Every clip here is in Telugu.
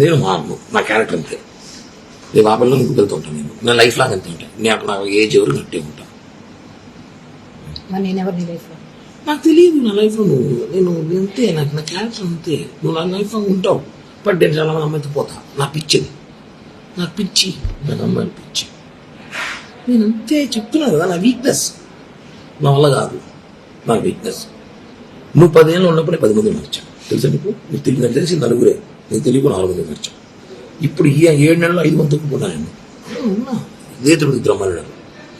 నేను మారను, నా క్యారెక్టర్ అంతే. రేపు ఆ పిల్లలు ఇంటికి వెళ్తూ ఉంటాను. నా లైఫ్ లాగా అంతే ఉంటాను. నాకు ఏజ్ ఎవరు కట్టే ఉంటాను. నాకు తెలియదు నా లైఫ్లో నేను అంతే. నాకు నా క్యారెక్టర్ అంతే. నువ్వు నా లైఫ్లో ఉంటావు. బట్ నేను చాలా మంది అమ్మాయితో పోతా. నా పిచ్చిది, నాకు పిచ్చి, నాకు అమ్మాయిని పిచ్చి. నేను అంతే చెప్తున్నా కదా, నా వీక్నెస్. నా వల్ల కాదు, నా వీక్నెస్. నువ్వు 10 ఏళ్ళు ఉన్నప్పుడు 10 మంది మార్చావు తెలుసా నీకు? నీకు తెలిసి నలుగురే, నీకు తెలియకు 4 మంది మార్చావు. ఇప్పుడు ఈ 7 నెలలు 5 మంది తొక్కున్నా నేను ఉన్నా. ఇదే తిరుగు బ్రహ్మాండ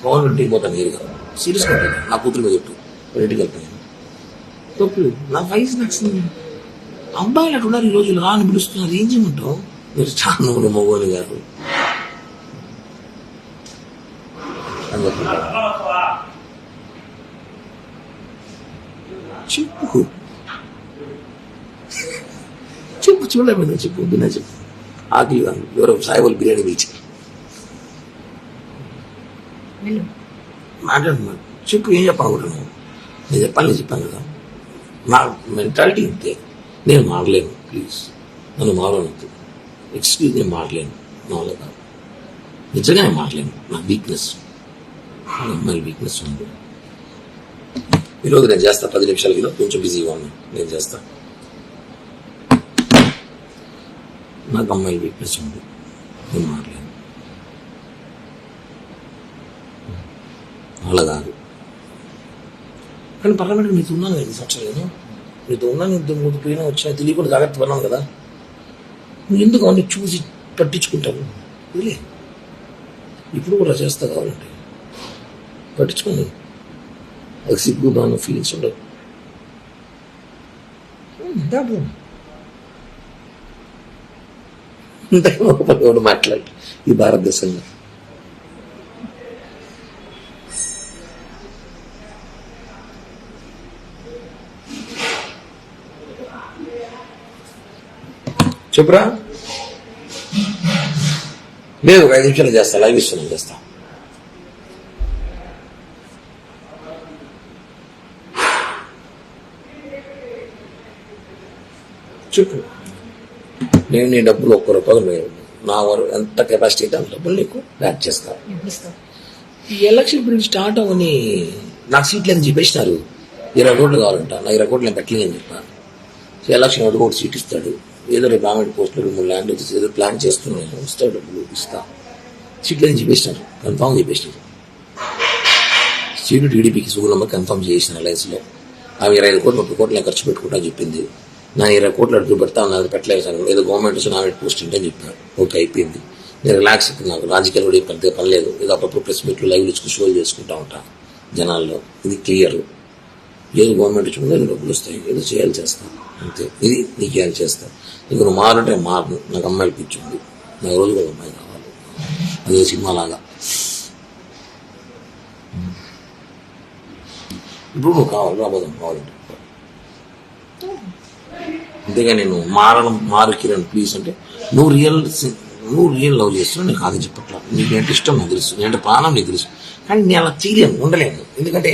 పవన్ ఇంటికి పోతాను నేరుగా. సీరియస్గా ఉంటాను. నా కూతురు మీద చెప్పు, ఇంటికి వెళ్తాను. తప్పు నా వయసు నచ్చింది. అబ్బాయిలు అటు ఉన్నారు ఈ రోజులు. రాని పిలుస్తున్నారు, ఏం చేయమంటావు? మీరు చాలా మగవాళ్ళు గారు చెప్పు చెప్పు చూడలేదు. చెప్పు బిన్నా చెప్పు. ఆకలి ఎవరో సాయిబుల్ బిర్యానీ పిలిచి మాట్లాడుతున్నాను. చెప్పు, ఏం చెప్పాలనుకుంటున్నావు? నేను చెప్పాను కదా. నా మెంటాలిటీ అంతే. నేను మారలేను. ప్లీజ్ నన్ను మారవద్దు. ఎక్స్క్యూజ్, నేను మారలేను. నా వల్ల కాదు, నిజంగా నేను మారలేను. నా వీక్నెస్, నా అమ్మాయి వీక్నెస్ ఉంది. ఈరోజు నేను చేస్తా 10 నిమిషాలు. ఈరోజు కొంచెం బిజీగా ఉన్నాను, నేను చేస్తా. నాకు అమ్మాయి వీక్నెస్ ఉంది, నేను మారలేను. అలా కాదు. కానీ పర్వాలేదు, నీతో ఉన్నాను 5 సంవత్సరాలు. నీతో ఉన్నాను, ఇంత పోయినా వచ్చినా తెలియకుండా జాగ్రత్త పడినాను కదా. నువ్వు ఎందుకు అవన్నీ చూసి పట్టించుకుంటావు? వదిలే. ఇప్పుడు కూడా చేస్తా కావాలంటే పట్టించుకోండి. అది సిగ్గు బాగా ఫీలింగ్స్ ఉండవు. ఇంతకు మాట్లాడి ఈ భారతదేశంలో చెప్పురా. లేదు, ఒక 5 నిమిషాలు చేస్తా. లైవ్ ఇస్తున్నాను, చేస్తా. చెప్పు. నేను నీ డబ్బులు 1 రూపాయలు మీరు నా ఎంత కెపాసిటీ అయితే అంత డబ్బులు నీకు బ్యాక్ చేస్తాను. ఈ ఎలక్షన్ ఇప్పుడు స్టార్ట్ అవని నాకు సీట్లు అని చెప్పేసినారు. 20 కోట్లు కావాలంట. నా 20 కోట్లు నేను పెట్టలేని చెప్పాను. ఎలక్షన్ ఒకటి 1 సీట్ ఇస్తాడు. ఏదో రేపు గవర్నమెంట్ పోస్టులు 2-3 ల్యాండ్ వచ్చేసి ఏదో ప్లాన్ చేస్తున్నాను. ఇస్తాడు, డబ్బులు ఇస్తా. సీట్లు అని చెప్పేసినారు, కన్ఫామ్ చెప్పేసినారు. సీటు టీడీపీకి సుగుణమ్మ కన్ఫామ్ చేసిన అలయన్స్లో. ఆమె 25 కోట్లు 30 కోట్లు నేను ఖర్చు పెట్టుకుంటా చెప్పింది. నా 20 కోట్లు అడుగు పెడతా, నాకు పెట్టలేదు సార్. ఏదో గవర్నమెంట్ వచ్చి నామినేట్ పోస్ట్ ఉంటే చెప్పాను. ఓకే, అయిపోయింది. నేను రిలాక్స్ అవుతుంది. నాకు రాజకీయాలు కూడా పెద్ద పని లేదు. ఏదో అప్పుడప్పుడు ప్రెస్ మీట్లు లైవ్ ఇచ్చుకుని షోలు చేసుకుంటా ఉంటా జనాల్లో. ఇది క్లియర్. ఏదో గవర్నమెంట్ వచ్చి ఏదో డబ్బులు వస్తాయి, ఏదో చేయాలి చేస్తాను అంతే. ఇది నీకు చేయాలి చేస్తాను. నీకు నువ్వు మారంటే మారను. నాకు అమ్మాయిలు పిచ్చింది. నాకు రోజు కూడా అమ్మాయి కావాలి. అదే సినిమా లాగా. ఇప్పుడు నువ్వు కావాలి, రాబోదాం కావాలంటే. అంతేగా నేను మారు కిరణ్ ప్లీజ్ అంటే నువ్వు రియల్ లవ్ చేస్తున్నావు. నీకు అది చెప్పట్లా. నీకు ఏంటి ఇష్టం నాకు తెలుసు, ఏంటంటే ప్రాణం నీకు తెలుసు. కానీ నేను అలా చేయలేను, ఉండలేను. ఎందుకంటే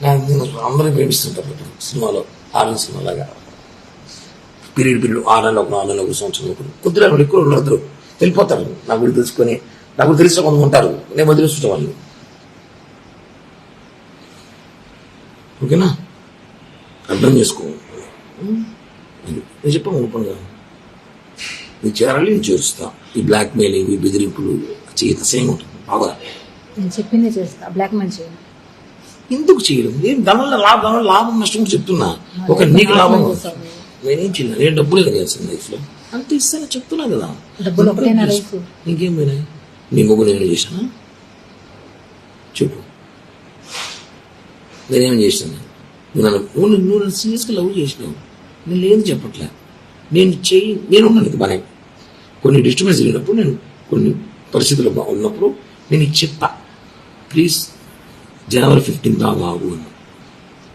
నేను అందరినీ ప్రేమిస్తుంటాను సినిమాలో. ఆర్మీ సినిమా లాగా పీరియడ్ 6 నెలలు 4 నెలలు 1 సంవత్సరం కొద్దిగా ఎక్కువ ఉండరు, వెళ్ళిపోతారు. నాకు వీళ్ళు తెలుసుకొని నాకు తెలిసిన కొంత ఉంటారు. నేను వదిలేస్తుంటా వాళ్ళు. ఓకేనా? అర్థం చేసుకో. నేను చెప్పాను అనుకోండి కదా, నీ చేరాలి, నేను చేరుస్తా. ఈ బ్లాక్ మెయిలింగ్, ఈ బెదిరింపులు చేత సేమ్ ఉంటుంది. బాగా నేను చెప్పిందే చేస్తా. బ్లాక్ మెయిల్ చేయండి. ఎందుకు చేయడం? నేను దానివల్ల లాభం నష్టం కూడా చెప్తున్నా. ఒక నీకు లాభం నేనేం చేయలేదు. నేను డబ్బులు ఏదో చేస్తాను లైఫ్లో, అంత ఇస్తాను చెప్తున్నా కదా. డబ్బులు ఒకటేనా లైఫ్? ఇంకేం పోయినాయి? నీ మొగ్గు నేను చేశానా చెప్పు? నేనేం చేశాను? నువ్వు నన్ను సీరియస్గా లవ్ చేసినావు. నేను లేదు చెప్పట్లే. నేను ఉన్నాను బాగా. కొన్ని డిస్టర్బెన్స్ జరిగినప్పుడు, నేను కొన్ని పరిస్థితులు ఉన్నప్పుడు నేను ఇది చెప్పా. ప్లీజ్ జనవరి 15 దాకా ఆగు అని.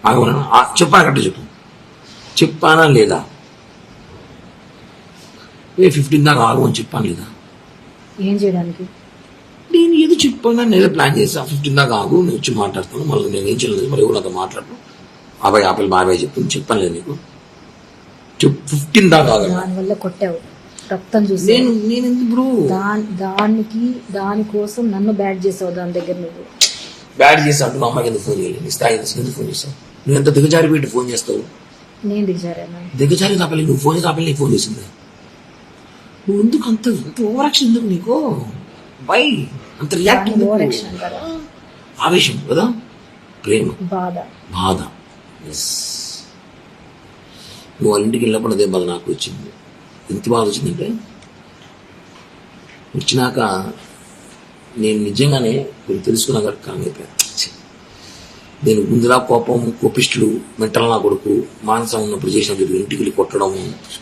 ఆగమన్నా చెప్పాను కరెక్ట్ చెప్పు. చెప్పానా లేదా? 15 దాకా ఆగు అని చెప్పాను లేదా? ఏం చేయడానికి? నేను ఏదో చెప్పాను, నేను ఏదో ప్లాన్ చేసా. 15 దాకా ఆగు, నేను వచ్చి మాట్లాడతాను. మళ్ళీ నేను ఏం చేయలేదు. మరి ఎవరు నాతో మాట్లాడు. ఆపై చెప్పింది చెప్పాను లేదు నీకు? 15 దాకా ఆగ. దానివల్ల కొట్టావు. రక్తం చూసి నేను ఇప్పుడు దానికోసం నన్ను బ్యాడ్ చేసావు దాని దగ్గర నువ్వు. బ్యాడ్ చేసావు. మా అమ్మాయికి ఎందుకు ఫోన్ చేయలేదు? నీ స్థాయి తెలుసు, ఎందుకు ఫోన్ చేస్తావు? నువ్వు ఎంత దిగజారి పెట్టి ఫోన్ చేస్తావు? నేను దిగజారేనా? దిగజారి రాపల్లి నువ్వు ఫోన్ రాపల్లి నీకు ఫోన్ చేసింది. నువ్వు ఎందుకు అంత ఓవరాక్షన్ ఎందుకు నీకు? వై అంత రియాక్ట్? ఓవరాక్షన్ అంటారా? ఆవేశం కదా, ప్రేమ, బాధ. ఎస్, నువ్వు వాళ్ళ ఇంటికి వెళ్ళినప్పుడు అదే బాధ నాకు వచ్చింది. ఎంత బాధ వచ్చిందంటే, వచ్చినాక నేను నిజంగానే కొన్ని తెలుసుకున్నా కాబట్టి కామైపోయాను. నేను ముందులా కోపిస్టులు, మెంటల్ నా కొడుకు, మానసం ఉన్నప్పుడు చేసిన ఇంటికి వెళ్ళి కొట్టడం,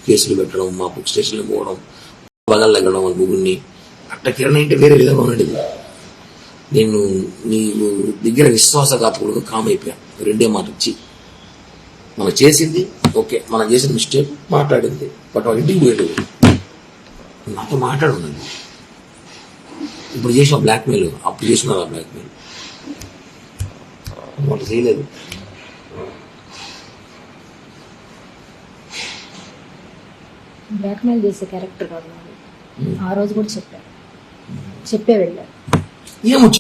కేసులు పెట్టడం, మా బుక్ స్టేషన్లో పోవడం, బగలు తగ్గడం వాళ్ళ ముగ్గురిని అట్లా కిరణ్ అంటే వేరే విధంగా ఉండేది. నేను నీ దగ్గర విశ్వాసఘాతకుడుగా కామైపోయాను. రెండే మాట వచ్చి మనం చేసింది ఓకే, మనం చేసిన మిస్టేక్ మాట్లాడింది, బట్ వాళ్ళ ఇంటికి పోయాడు, నాతో మాట్లాడున్నది. ఇప్పుడు చేసిన బ్లాక్మెయిల్, అప్పుడు చేసిన బ్లాక్మెయిల్ వాళ్ళు చేయలేదు. బ్లాక్మెయిల్ చేసే క్యారెక్టర్ కాదు నాది. ఆ రోజు కూడా చెప్పే వెళ్ళారు. ఏమొచ్చు